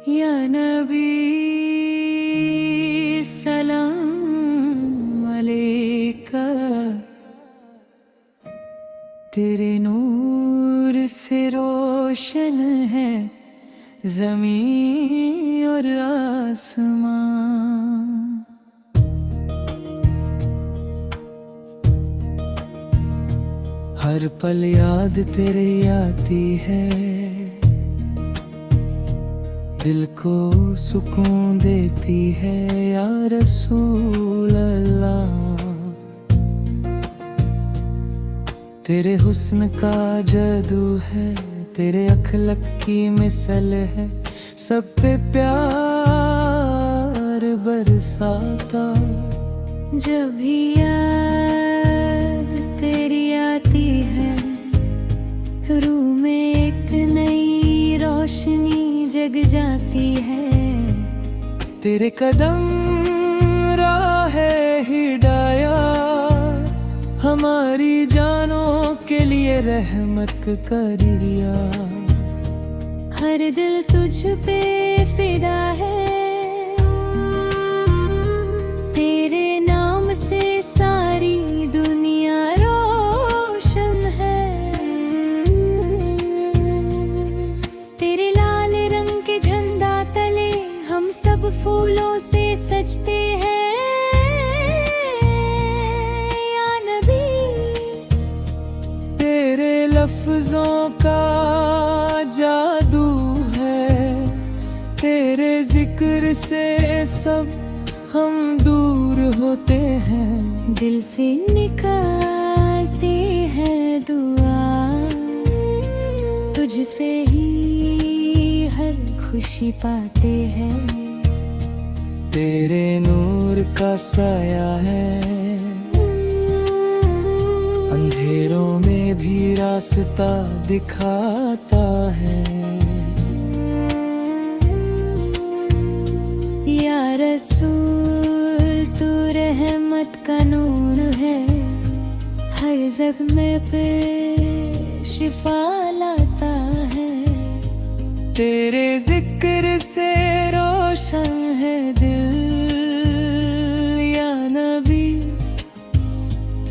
या नबी सलाम अलैका, तेरे नूर से रोशन है ज़मीं और आसमां। हर पल याद तेरी आती है, दिल को सुकून देती है या रसूल अल्लाह। तेरे हुस्न का जादू है, तेरे अखलक की मिसल है, सब पे प्यार बरसाता। जब भी याद तेरी आती है, रूह में एक नई रोशनी जग जाती है। तेरे कदम राह हिदायत, हमारी जानों के लिए रहमत करिया। हर दिल तुझ पे फिदा है, तेरे नाम से सारी दुनिया रोशन है। तेरे लाल रंग के झंडा तले हम सब फूलों से सजते हैं। लफ्ज़ों का जादू है, तेरे जिक्र से सब हम दूर होते हैं। दिल से निकालते हैं दुआ, तुझसे ही हर खुशी पाते हैं। तेरे नूर का साया है, अंधेरों में भी रास्ता दिखाता है। या रसूल तू रहमत का नूर है, हर ज़ख्म पे शिफा लाता है। तेरे जिक्र से रोशन है दिल, या नबी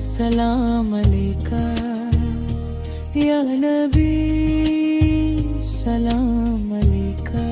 सलाम अलैका, या नबी सलाम अलैका।